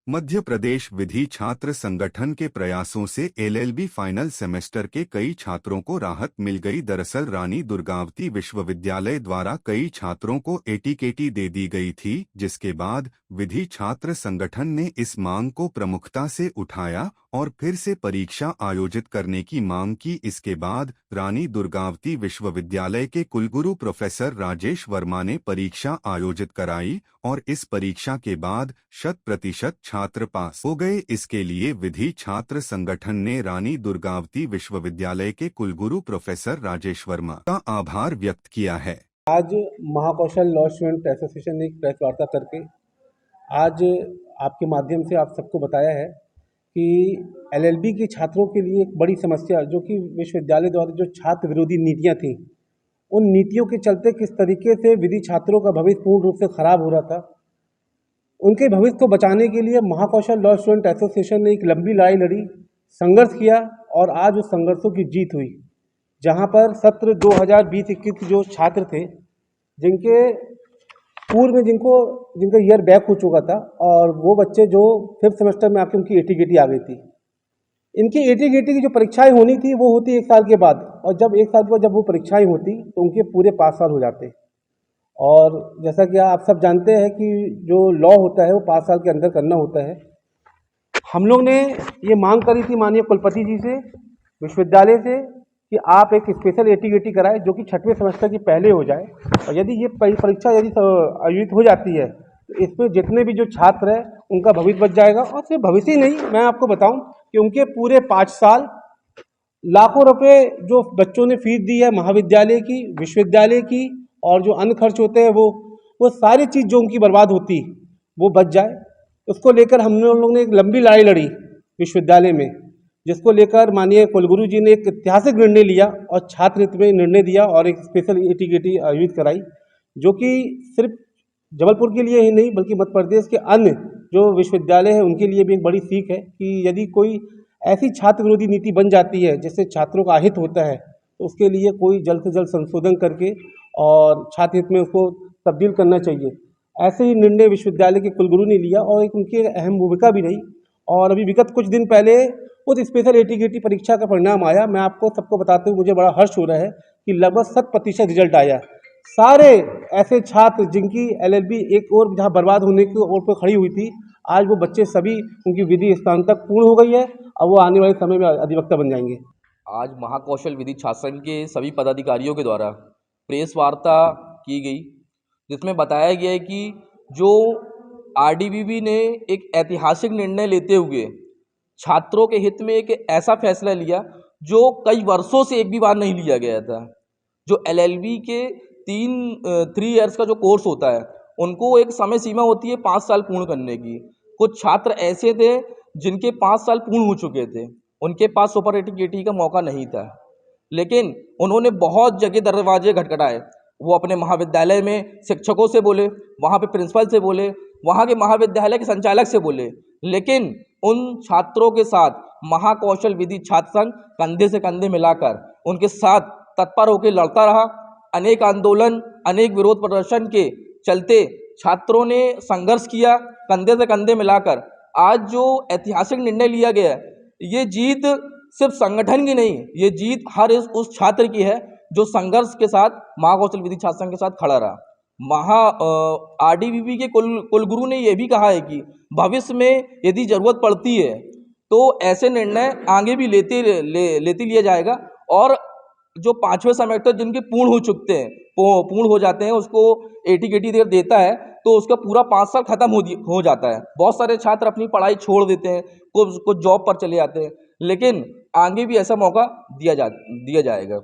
मध्य प्रदेश विधि छात्र संगठन के प्रयासों से एलएलबी फाइनल सेमेस्टर के कई छात्रों को राहत मिल गई। दरअसल रानी दुर्गावती विश्वविद्यालय द्वारा कई छात्रों को एटीकेटी दे दी गई थी, जिसके बाद विधि छात्र संगठन ने इस मांग को प्रमुखता से उठाया और फिर से परीक्षा आयोजित करने की मांग की। इसके बाद रानी दुर्गावती विश्वविद्यालय के कुलगुरु प्रोफेसर राजेश वर्मा ने परीक्षा आयोजित कराई और इस परीक्षा के बाद 100% छात्र पास हो गए। इसके लिए विधि छात्र संगठन ने रानी दुर्गावती विश्वविद्यालय के कुलगुरु प्रोफेसर राजेश वर्मा का आभार व्यक्त किया है। आज महाकौशल लॉ स्टूडेंट एसोसिएशन ने एक प्रेस वार्ता करके आज आपके माध्यम से आप सबको बताया है कि एलएलबी के छात्रों के लिए एक बड़ी समस्या जो कि विश्वविद्यालय द्वारा जो छात्र विरोधी नीतियां थीं, उन नीतियों के चलते किस तरीके से विधि छात्रों का भविष्य पूर्ण रूप से खराब हो रहा था। उनके भविष्य को बचाने के लिए महाकौशल लॉ स्टूडेंट एसोसिएशन ने एक लंबी लड़ाई लड़ी, संघर्ष किया और आज उस संघर्षों की जीत हुई। जहां पर सत्र 2020-21 जो छात्र थे, जिनके पूर्व में जिनका ईयर बैक हो चुका था और वो बच्चे जो 5th सेमेस्टर में आके उनकी एटीकेटी आ गई थी, इनकी एटीकेटी की जो परीक्षाएं होनी थी वो होती 1 साल के बाद, और जब 1 साल के बाद जब वो परीक्षाएं होती तो उनके पूरे 5 साल हो जाते। और जैसा कि आप सब जानते हैं कि जो लॉ होता है वो 5 साल के अंदर करना होता है। हम लोग ने ये मांग करी थी माननीय कुलपति जी से, विश्वविद्यालय से, कि आप एक स्पेशल एटीकेटी कराएं जो कि 6वें सेमेस्टर की पहले हो जाए, और यदि ये परीक्षा यदि आयोजित हो जाती है तो इसमें जितने भी जो छात्र हैं उनका भविष्य बच जाएगा। और सिर्फ भविष्य ही नहीं, मैं आपको बताऊं कि उनके पूरे 5 साल लाखों रुपए जो बच्चों ने फीस दी है महाविद्यालय की, विश्वविद्यालय की, और जो अन्य खर्च होते हैं वो सारी चीज़ जो उनकी बर्बाद होती वो बच जाए। उसको लेकर हम लोग ने एक लंबी लड़ाई लड़ी विश्वविद्यालय में, जिसको लेकर माननीय कुलगुरु जी ने एक ऐतिहासिक निर्णय लिया और छात्र हित में निर्णय दिया और एक स्पेशल एटीकेटी आयोजित कराई, जो कि सिर्फ जबलपुर के लिए ही नहीं बल्कि मध्य प्रदेश के अन्य जो विश्वविद्यालय है उनके लिए भी एक बड़ी सीख है कि यदि कोई ऐसी छात्र विरोधी नीति बन जाती है जिससे छात्रों का अहित होता है तो उसके लिए कोई जल्द से जल्द संशोधन करके और छात्र हित में उसको तब्दील करना चाहिए। ऐसे ही निर्णय विश्वविद्यालय के कुलगुरु ने लिया और एक उनकी अहम भूमिका भी रही। और अभी विगत कुछ दिन पहले उस स्पेशल एटीकेटी परीक्षा का परिणाम आया। मैं आपको सबको बताते हुए मुझे बड़ा हर्ष हो रहा है कि लगभग 100% रिजल्ट आया। सारे ऐसे छात्र जिनकी एलएलबी एक और जहाँ बर्बाद होने की ओर पर खड़ी हुई थी, आज वो बच्चे सभी उनकी विधि स्नातक पूर्ण हो गई है और वो आने वाले समय में अधिवक्ता बन जाएंगे। आज महाकौशल विधि छात्र संघ के सभी पदाधिकारियों के द्वारा प्रेस वार्ता की गई, जिसमें बताया गया है कि जो आरडीबीवी ने एक ऐतिहासिक निर्णय लेते हुए छात्रों के हित में एक ऐसा फैसला लिया जो कई वर्षों से एक भी बार नहीं लिया गया था। जो एलएलबी के 3 इयर्स का जो कोर्स होता है उनको एक समय सीमा होती है 5 साल पूर्ण करने की। कुछ छात्र ऐसे थे जिनके 5 साल पूर्ण हो चुके थे, उनके पास सुपर एटीकेटी का मौका नहीं था, लेकिन उन्होंने बहुत जगह दरवाजे खटखटाए। वो अपने महाविद्यालय में शिक्षकों से बोले, वहाँ पे प्रिंसिपल से बोले, वहाँ के महाविद्यालय के संचालक से बोले, लेकिन उन छात्रों के साथ महाकौशल विधि छात्र संघ कंधे से कंधे मिलाकर उनके साथ तत्पर होकर लड़ता रहा। अनेक आंदोलन, अनेक विरोध प्रदर्शन के चलते छात्रों ने संघर्ष किया कंधे से कंधे मिलाकर। आज जो ऐतिहासिक निर्णय लिया गया है, ये जीत सिर्फ संगठन की नहीं, ये जीत हर उस छात्र की है जो संघर्ष के साथ महाकौशल विधि छात्र संघ के साथ खड़ा रहा। आरडीबीवी के कुलगुरु ने यह भी कहा है कि भविष्य में यदि जरूरत पड़ती है तो ऐसे निर्णय आगे भी लेते लिया जाएगा, और जो 5वें सेमेस्टर जिनके पूर्ण हो जाते हैं उसको एटीकेटी देता है तो उसका पूरा 5 साल खत्म हो जाता है। बहुत सारे छात्र अपनी पढ़ाई छोड़ देते हैं, कुछ जॉब पर चले जाते हैं, लेकिन आगे भी ऐसा मौका दिया जाएगा।